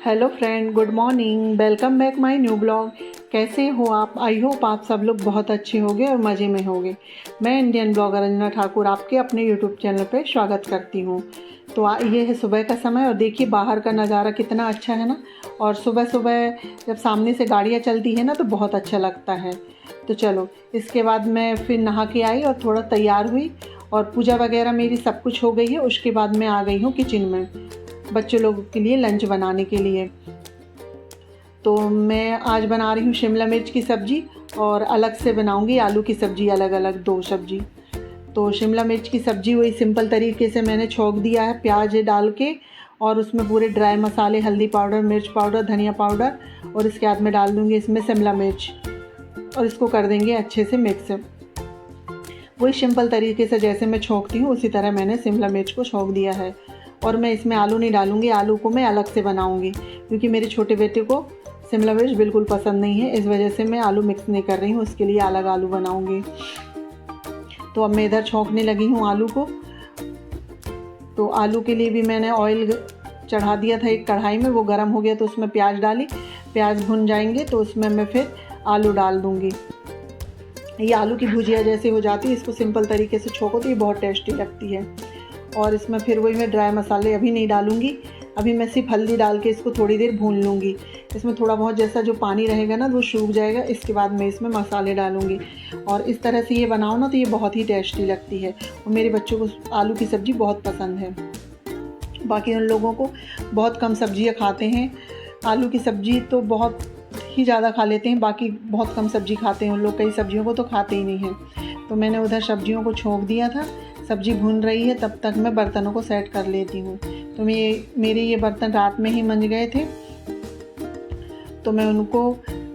Hello friend, good morning. Welcome back my new blog. कैसे हो आप? आई होप आप सब लोग बहुत अच्छे होंगे और मज़े में होंगे। मैं इंडियन ब्लॉगर रंजना ठाकुर आपके अपने यूट्यूब चैनल पे स्वागत करती हूँ। तो ये है सुबह का समय और देखिए बाहर का नज़ारा कितना अच्छा है ना। और सुबह सुबह जब सामने से गाड़ियाँ चलती है ना तो बहुत अच्छा लगता है। तो चलो, इसके बाद मैं फिर नहा के आई और थोड़ा तैयार हुई और पूजा वगैरह मेरी सब कुछ हो गई है। उसके बाद मैं आ गई हूँ किचन में बच्चों लोगों के लिए लंच बनाने के लिए। तो मैं आज बना रही हूँ शिमला मिर्च की सब्ज़ी और अलग से बनाऊँगी आलू की सब्ज़ी, अलग अलग दो सब्ज़ी। तो शिमला मिर्च की सब्ज़ी वही सिंपल तरीके से मैंने छौंक दिया है प्याज डाल के, और उसमें पूरे ड्राई मसाले, हल्दी पाउडर, मिर्च पाउडर, धनिया पाउडर, और इसके बाद में डाल दूँगी इसमें शिमला मिर्च और इसको कर देंगे अच्छे से मिक्स। वही सिंपल तरीके से जैसे मैं छौंकती हूँ उसी तरह मैंने शिमला मिर्च को छौंक दिया है। और मैं इसमें आलू नहीं डालूँगी, आलू को मैं अलग से बनाऊँगी क्योंकि मेरे छोटे बेटे को शिमला मिर्च बिल्कुल पसंद नहीं है। इस वजह से मैं आलू मिक्स नहीं कर रही हूँ, उसके लिए अलग आलू बनाऊँगी। तो अब मैं इधर छौंकने लगी हूँ आलू को। तो आलू के लिए भी मैंने ऑयल चढ़ा दिया था एक कढ़ाई में, वो गर्म हो गया तो उसमें प्याज डाली। प्याज भुन जाएंगे तो उसमें मैं फिर आलू डाल दूँगी। ये आलू की भुजिया जैसे हो जाती है, इसको सिंपल तरीके से छौंको तो ये बहुत टेस्टी लगती है। और इसमें फिर वही मैं ड्राई मसाले अभी नहीं डालूँगी, अभी मैं सिर्फ हल्दी डाल के इसको थोड़ी देर भून लूँगी। इसमें थोड़ा बहुत जैसा जो पानी रहेगा ना वो सूख जाएगा, इसके बाद मैं इसमें मसाले डालूँगी। और इस तरह से ये बनाओ ना तो ये बहुत ही टेस्टी लगती है और मेरे बच्चों को आलू की सब्ज़ी बहुत पसंद है। बाकी उन लोगों को बहुत कम सब्जियाँ खाते हैं, आलू की सब्ज़ी तो बहुत ही ज़्यादा खा लेते हैं, बाकी बहुत कम सब्ज़ी खाते हैं उन लोग, कई सब्जियों को तो खाते ही नहीं हैं। तो मैंने उधर सब्जियों को छौंक दिया था, सब्ज़ी भून रही है, तब तक मैं बर्तनों को सेट कर लेती हूँ। तो मेरे ये बर्तन रात में ही मंज गए थे तो मैं उनको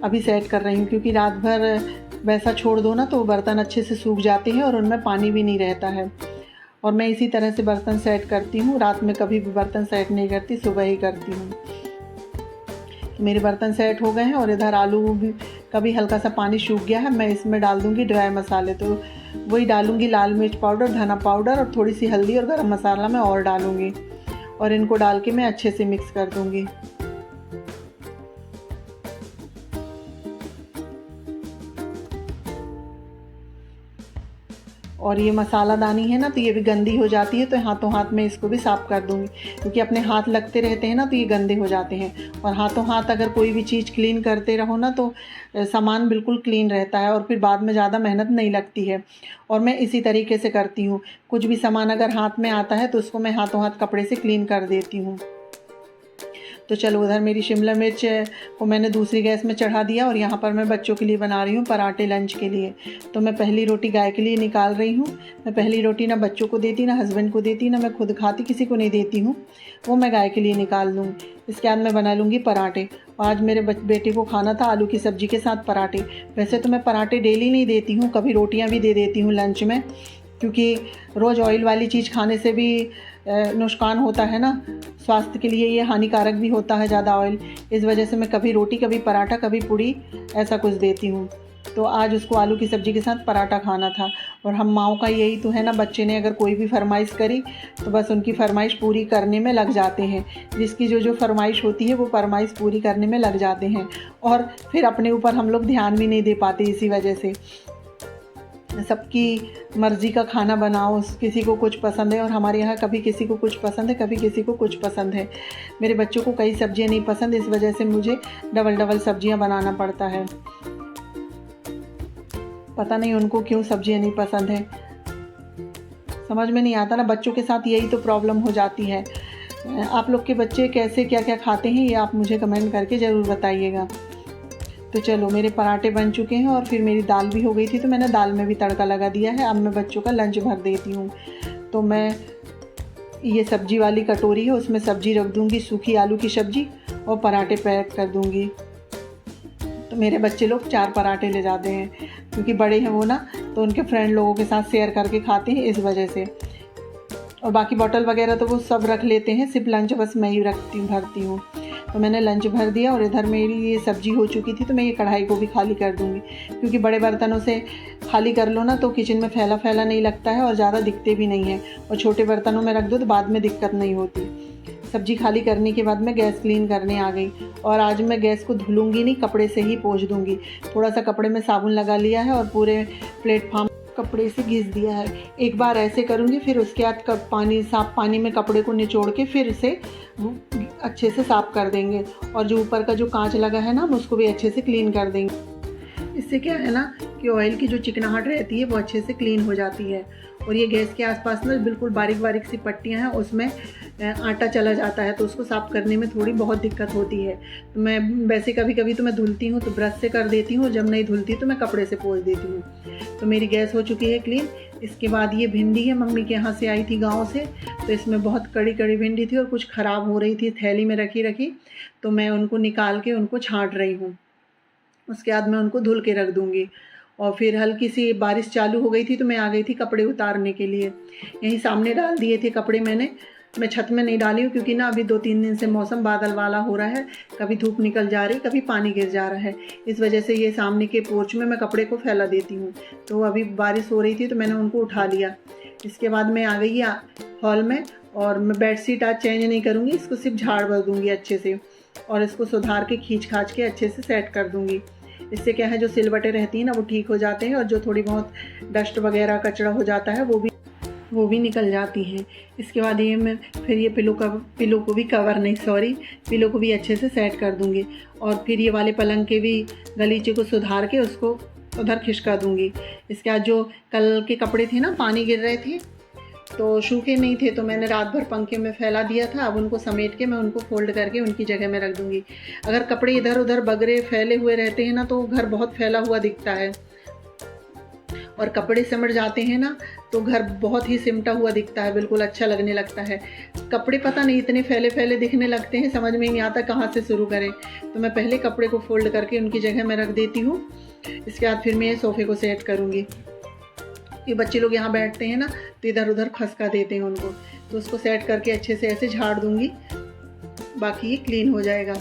अभी सेट कर रही हूँ क्योंकि रात भर वैसा छोड़ दो ना तो बर्तन अच्छे से सूख जाते हैं और उनमें पानी भी नहीं रहता है। और मैं इसी तरह से बर्तन सेट करती हूँ, रात में कभी भी बर्तन सेट नहीं करती, सुबह ही करती हूँ। तो मेरे बर्तन सेट हो गए हैं और इधर आलू भी कभी हल्का सा पानी सूख गया है। मैं इसमें डाल दूँगी ड्राई मसाले, तो वही डालूँगी लाल मिर्च पाउडर, धना पाउडर और थोड़ी सी हल्दी और गरम मसाला मैं और डालूँगी और इनको डाल के मैं अच्छे से मिक्स कर दूँगी। और ये मसालादानी है ना तो ये भी गंदी हो जाती है, तो हाथों हाथ में इसको भी साफ़ कर दूँगी क्योंकि अपने हाथ लगते रहते हैं ना तो ये गंदे हो जाते हैं। और हाथों हाथ अगर कोई भी चीज़ क्लीन करते रहो ना तो सामान बिल्कुल क्लीन रहता है और फिर बाद में ज़्यादा मेहनत नहीं लगती है। और मैं इसी तरीके से करती हूँ, कुछ भी सामान अगर हाथ में आता है तो उसको मैं हाथों हाथ कपड़े से क्लीन कर देती हूँ। तो चलो, उधर मेरी शिमला मिर्च को मैंने दूसरी गैस में चढ़ा दिया और यहाँ पर मैं बच्चों के लिए बना रही हूँ पराठे लंच के लिए। तो मैं पहली रोटी गाय के लिए निकाल रही हूँ। मैं पहली रोटी ना बच्चों को देती, ना हस्बैंड को देती, ना मैं खुद खाती, किसी को नहीं देती हूँ, वो मैं गाय के लिए निकाल दूँगी। इसके बाद मैं बना लूँगी पराठे। आज मेरे बेटे को खाना था आलू की सब्ज़ी के साथ पराठे। वैसे तो मैं पराठे डेली नहीं देती हूँ, कभी रोटियाँ भी दे देती हूँ लंच में, क्योंकि रोज़ ऑयल वाली चीज़ खाने से भी नुकसान होता है ना, स्वास्थ्य के लिए ये हानिकारक भी होता है ज़्यादा ऑयल। इस वजह से मैं कभी रोटी, कभी पराठा, कभी पूड़ी, ऐसा कुछ देती हूँ। तो आज उसको आलू की सब्ज़ी के साथ पराठा खाना था। और हम माँओं का यही तो है ना, बच्चे ने अगर कोई भी फरमाइश करी तो बस उनकी फरमाइश पूरी करने में लग जाते हैं। जिसकी जो फरमाइश होती है वो फरमाइश पूरी करने में लग जाते हैं और फिर अपने ऊपर हम लोग ध्यान भी नहीं दे पाते। इसी वजह से सबकी मर्ज़ी का खाना बनाओ, किसी को कुछ पसंद है और हमारे यहाँ कभी किसी को कुछ पसंद है, कभी किसी को कुछ पसंद है। मेरे बच्चों को कई सब्जियाँ नहीं पसंद, इस वजह से मुझे डबल सब्जियाँ बनाना पड़ता है। पता नहीं उनको क्यों सब्जियाँ नहीं पसंद है, समझ में नहीं आता ना। बच्चों के साथ यही तो प्रॉब्लम हो जाती है। आप लोग के बच्चे कैसे क्या क्या खाते हैं ये आप मुझे कमेंट करके ज़रूर बताइएगा। तो चलो, मेरे पराठे बन चुके हैं और फिर मेरी दाल भी हो गई थी तो मैंने दाल में भी तड़का लगा दिया है। अब मैं बच्चों का लंच भर देती हूँ। तो मैं ये सब्जी वाली कटोरी है, उसमें सब्जी रख दूँगी, सूखी आलू की सब्जी, और पराठे पैक कर दूँगी। तो मेरे बच्चे लोग 4 पराठे ले जाते हैं क्योंकि बड़े हैं वो ना, तो उनके फ्रेंड लोगों के साथ शेयर करके खाते हैं, इस वजह से। और बाकी बॉटल वगैरह तो वो सब रख लेते हैं, सिर्फ लंच बस मैं ही भरती हूँ। तो मैंने लंच भर दिया और इधर मेरी ये सब्ज़ी हो चुकी थी तो मैं ये कढ़ाई को भी खाली कर दूँगी क्योंकि बड़े बर्तनों से खाली कर लो ना तो किचन में फैला फैला नहीं लगता है और ज़्यादा दिखते भी नहीं है, और छोटे बर्तनों में रख दो तो बाद में दिक्कत नहीं होती। सब्जी खाली करने के बाद मैं गैस क्लीन करने आ गई। और आज मैं गैस को धुलूँगी नहीं, कपड़े से ही पोंछ दूँगी। थोड़ा सा कपड़े में साबुन लगा लिया है और पूरे प्लेटफॉर्म कपड़े से घिस दिया है। एक बार ऐसे करूँगी, फिर उसके बाद साफ़ पानी में कपड़े को निचोड़ के फिर से अच्छे से साफ़ कर देंगे। और जो ऊपर का जो कांच लगा है ना, हम उसको भी अच्छे से क्लीन कर देंगे। इससे क्या है ना कि ऑयल की जो चिकनाहट रहती है वो अच्छे से क्लीन हो जाती है। और ये गैस के आसपास में बिल्कुल बारीक बारीक सी पट्टियाँ हैं, उसमें आटा चला जाता है, तो उसको साफ़ करने में थोड़ी बहुत दिक्कत होती है। तो मैं वैसे कभी कभी तो मैं धुलती हूँ तो ब्रश से कर देती हूँ, जब नहीं धुलती तो मैं कपड़े से पोंछ देती हूँ। तो मेरी गैस हो चुकी है क्लीन। इसके बाद ये भिंडी है, मम्मी के यहाँ से आई थी गाँव से, तो इसमें बहुत कड़ी कड़ी भिंडी थी और कुछ ख़राब हो रही थी, थैली में रखी रखी, तो मैं उनको निकाल के उनको छाँट रही हूँ। उसके बाद मैं उनको धुल के रख दूँगी। और फिर हल्की सी बारिश चालू हो गई थी तो मैं आ गई थी कपड़े उतारने के लिए। यहीं सामने डाल दिए थे कपड़े मैं छत में नहीं डाली हूँ, क्योंकि ना अभी 2-3 दिन से मौसम बादल वाला हो रहा है, कभी धूप निकल जा रही, कभी पानी गिर जा रहा है। इस वजह से ये सामने के पोर्च में मैं कपड़े को फैला देती हूँ। तो अभी बारिश हो रही थी तो मैंने उनको उठा लिया। इसके बाद मैं आ गई हॉल में, और मैं बेडशीट आज चेंज नहीं करूँगी, इसको सिर्फ झाड़ भर दूँगी अच्छे से, और इसको सुधार के खींच खाच के अच्छे से सेट कर दूँगी। इससे क्या है, जो सिलवटें रहती हैं ना वो ठीक हो जाते हैं, और जो थोड़ी बहुत डस्ट वगैरह कचरा हो जाता है वो भी निकल जाती हैं। इसके बाद ये मैं फिर ये पिलो को भी अच्छे से सेट कर दूँगी। और फिर ये वाले पलंग के भी गलीचे को सुधार के उसको उधर खिसका दूँगी। इसके बाद जो कल के कपड़े थे ना, पानी गिर रहे थे तो सूखे नहीं थे, तो मैंने रात भर पंखे में फैला दिया था। अब उनको समेट के मैं उनको फोल्ड करके उनकी जगह में रख दूँगी। अगर कपड़े इधर उधर बगरे फैले हुए रहते हैं ना तो घर बहुत फैला हुआ दिखता है, और कपड़े सिमट जाते हैं ना तो घर बहुत ही सिमटा हुआ दिखता है, बिल्कुल अच्छा लगने लगता है। कपड़े पता नहीं इतने फैले फैले दिखने लगते हैं, समझ में नहीं आता कहाँ से शुरू करें। तो मैं पहले कपड़े को फोल्ड करके उनकी जगह में रख देती हूँ। इसके बाद फिर मैं ये सोफ़े को सेट करूँगी। ये बच्चे लोग यहाँ बैठते हैं ना तो इधर उधर खसका देते हैं उनको, तो उसको सेट करके अच्छे से ऐसे झाड़ दूँगी, बाकी ये क्लीन हो जाएगा।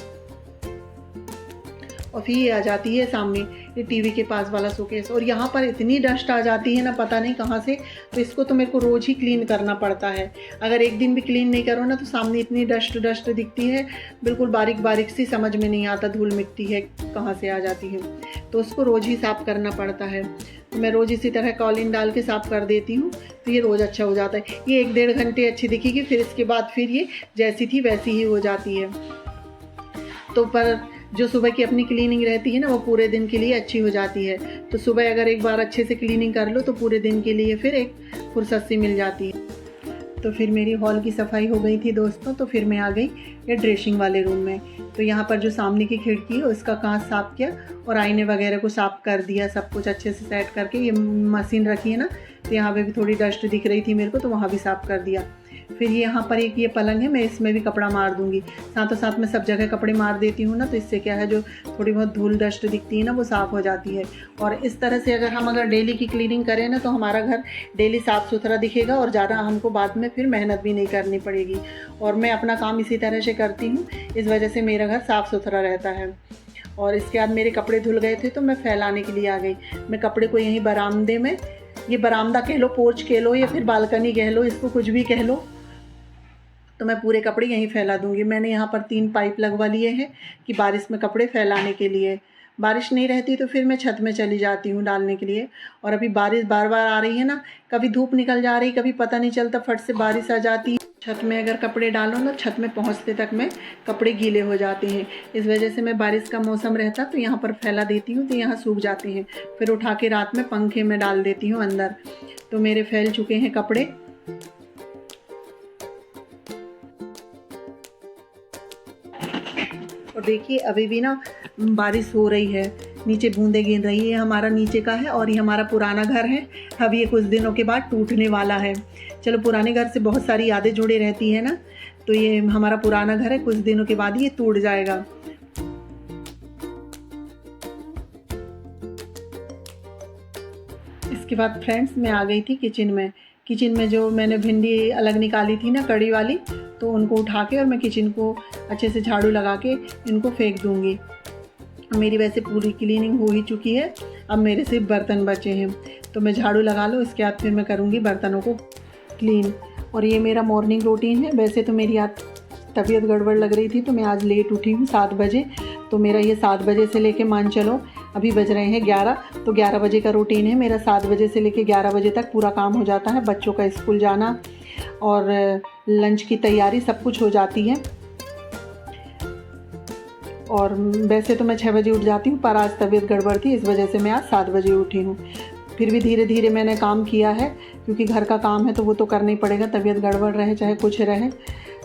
और फिर ये आ जाती है सामने ये टीवी के पास वाला शोकेस, और यहाँ पर इतनी डस्ट आ जाती है ना पता नहीं कहाँ से, तो इसको तो मेरे को रोज़ ही क्लीन करना पड़ता है। अगर एक दिन भी क्लीन नहीं करो ना तो सामने इतनी डस्ट दिखती है, बिल्कुल बारीक बारीक सी, समझ में नहीं आता धूल मिट्टी है कहाँ से आ जाती है, तो उसको रोज़ ही साफ़ करना पड़ता है। तो मैं रोज़ इसी तरह कॉलिन डाल के साफ़ कर देती हूँ, तो ये रोज़ अच्छा हो जाता है। ये 1-1.5 घंटे अच्छी दिखेगी, फिर इसके बाद फिर ये जैसी थी वैसी ही हो जाती है। तो पर जो सुबह की अपनी क्लीनिंग रहती है ना वो पूरे दिन के लिए अच्छी हो जाती है। तो सुबह अगर एक बार अच्छे से क्लीनिंग कर लो तो पूरे दिन के लिए फिर एक फुर्सत सी मिल जाती है। तो फिर मेरी हॉल की सफाई हो गई थी दोस्तों, तो फिर मैं आ गई ये ड्रेसिंग वाले रूम में। तो यहाँ पर जो सामने की खिड़की है उसका कांच साफ़ किया और आईने वगैरह को साफ़ कर दिया, सब कुछ अच्छे से सेट करके। ये मशीन रखी है ना तो यहाँ पे भी थोड़ी डस्ट दिख रही थी मेरे को, तो वहाँ भी साफ़ कर दिया। फिर यहाँ पर एक ये पलंग है, मैं इसमें भी कपड़ा मार दूँगी। साथों साथ मैं सब जगह कपड़े मार देती हूँ ना, तो इससे क्या है जो थोड़ी बहुत धूल डस्ट दिखती है ना वो साफ़ हो जाती है। और इस तरह से अगर डेली की क्लीनिंग करें ना तो हमारा घर डेली साफ़ सुथरा दिखेगा और ज़्यादा हमको बाद में फिर मेहनत भी नहीं करनी पड़ेगी। और मैं अपना काम इसी तरह से करती हूँ, इस वजह से मेरा घर साफ़ सुथरा रहता है। और इसके बाद मेरे कपड़े धुल गए थे तो मैं फैलाने के लिए आ गई। मैं कपड़े को यहीं बरामदे में, ये बरामदा कह लो, पोर्च कह लो, या फिर बालकनी कह लो, इसको कुछ भी कह लो, तो मैं पूरे कपड़े यहीं फैला दूंगी। मैंने यहाँ पर 3 पाइप लगवा लिए हैं कि बारिश में कपड़े फैलाने के लिए। बारिश नहीं रहती तो फिर मैं छत में चली जाती हूँ डालने के लिए। और अभी बारिश बार बार आ रही है ना, कभी धूप निकल जा रही, कभी पता नहीं चलता, फट से बारिश आ जाती है। छत में अगर कपड़े डालो ना, छत में पहुँचते तक में कपड़े गीले हो जाते हैं। इस वजह से मैं बारिश का मौसम रहता तो यहाँ पर फैला देती हूँ, तो यहाँ सूख जाते हैं। फिर उठा के रात में पंखे में डाल देती हूँ अंदर। तो मेरे फैल चुके हैं कपड़े। और देखिए अभी भी ना बारिश हो रही है, नीचे बूंदें गिर रही है। हमारा नीचे का है और ये हमारा पुराना घर है, अब ये कुछ दिनों के बाद टूटने वाला है। चलो, पुराने घर से बहुत सारी यादें जुड़ी रहती है ना, तो ये हमारा पुराना घर है, कुछ दिनों के बाद ये टूट जाएगा। इसके बाद फ्रेंड्स मैं आ गई थी किचन में जो मैंने भिंडी अलग निकाली थी ना कड़ी वाली, तो उनको उठा के और मैं किचन को अच्छे से झाड़ू लगा के इनको फेंक दूंगी। मेरी वैसे पूरी क्लीनिंग हो ही चुकी है, अब मेरे सिर्फ बर्तन बचे हैं, तो मैं झाड़ू लगा लूँ, इसके बाद फिर मैं करूँगी बर्तनों को क्लीन। और ये मेरा मॉर्निंग रूटीन है। वैसे तो मेरी तबीयत गड़बड़ लग रही थी तो मैं आज लेट उठी हूँ 7 बजे। तो मेरा ये 7 बजे से लेके मान चलो अभी बज रहे हैं 11, तो 11 बजे का रूटीन है मेरा। 7 बजे से लेके 11 बजे तक पूरा काम हो जाता है, बच्चों का स्कूल जाना और लंच की तैयारी सब कुछ हो जाती है। और वैसे तो मैं 6 बजे उठ जाती हूँ, पर आज तबीयत गड़बड़ थी, इस वजह से मैं आज 7 बजे उठी हूँ। फिर भी धीरे धीरे मैंने काम किया है, क्योंकि घर का काम है तो वो तो करना ही पड़ेगा, तबीयत गड़बड़ रहे चाहे कुछ रहे,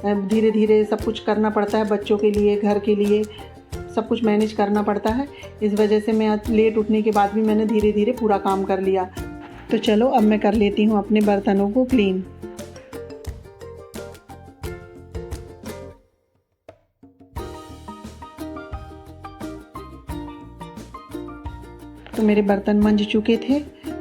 धीरे धीरे सब कुछ करना पड़ता है। बच्चों के लिए, घर के लिए सब कुछ मैनेज करना पड़ता है। इस वजह से मैं आज लेट उठने के बाद भी मैंने धीरे धीरे पूरा काम कर लिया। तो चलो अब मैं कर लेती हूँ अपने बर्तनों को क्लीन। तो मेरे बर्तन मंज चुके थे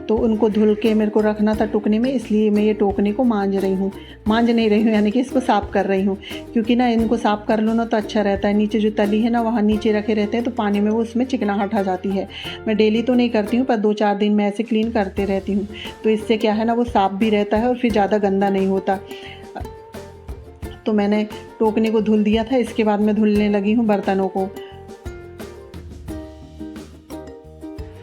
तो उनको धुल के मेरे को रखना था टोकने में, इसलिए मैं ये टोकने को मांज नहीं रही हूँ, यानी कि इसको साफ़ कर रही हूँ। क्योंकि ना इनको साफ़ कर लो ना तो अच्छा रहता है। नीचे जो तली है ना वहाँ नीचे रखे रहते हैं तो पानी में वो उसमें चिकनाहट आ जाती है। मैं डेली तो नहीं करती हूँ, पर 2-4 दिन में ऐसे क्लीन करते रहती हूँ। तो इससे क्या है ना, वो साफ़ भी रहता है और फिर ज़्यादा गंदा नहीं होता। तो मैंने टोकने को धुल दिया था, इसके बाद मैं धुलने लगी हूँ बर्तनों को।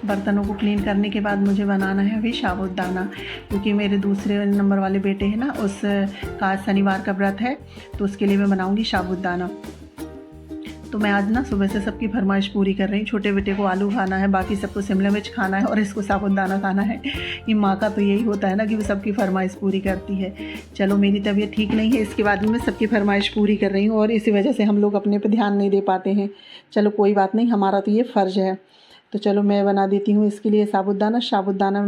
बर्तनों को क्लीन करने के बाद मुझे बनाना है अभी साबूदाना, क्योंकि मेरे दूसरे नंबर वाले बेटे हैं ना, उसका शनिवार का व्रत है, तो उसके लिए मैं बनाऊंगी साबूदाना। तो मैं आज ना सुबह से सबकी फरमाइश पूरी कर रही हूँ। छोटे बेटे को आलू खाना है, बाकी सबको शिमला मिर्च खाना है और इसको साबूदाना खाना है। ये माँ का तो यही होता है ना कि वो सबकी फरमाइश पूरी करती है। चलो मेरी तबीयत ठीक नहीं है, इसके बाद भी मैं सबकी फरमाइश पूरी कर रही हूँ और इसी वजह से हम लोग अपने पर ध्यान नहीं दे पाते हैं। चलो कोई बात नहीं, हमारा तो ये फ़र्ज़ है। तो चलो मैं बना देती हूँ इसके लिए साबूदाना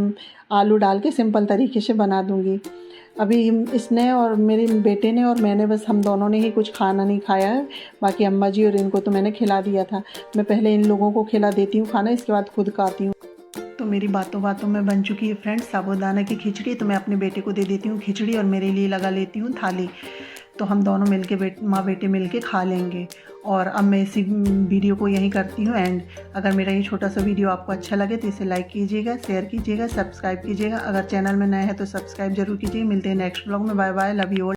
आलू डाल के सिंपल तरीके से बना दूँगी। अभी इसने और मेरे बेटे ने और मैंने, बस हम दोनों ने ही कुछ खाना नहीं खाया है। बाकी अम्मा जी और इनको तो मैंने खिला दिया था। मैं पहले इन लोगों को खिला देती हूँ खाना, इसके बाद खुद खाती हूँ। तो मेरी बातों बातों में बन चुकी है फ्रेंड्स साबूदाना की खिचड़ी। तो मैं अपने बेटे को दे देती हूँ खिचड़ी और मेरे लिए लगा लेती हूँ थाली। तो हम दोनों मिलके माँ बेटे मिलके खा लेंगे। और अब मैं इसी वीडियो को यहीं करती हूँ एंड। अगर मेरा ये छोटा सा वीडियो आपको अच्छा लगे तो इसे लाइक कीजिएगा, शेयर कीजिएगा, सब्सक्राइब कीजिएगा। अगर चैनल में नए हैं तो सब्सक्राइब जरूर कीजिए। मिलते हैं नेक्स्ट ब्लॉग में। Bye bye, love you all.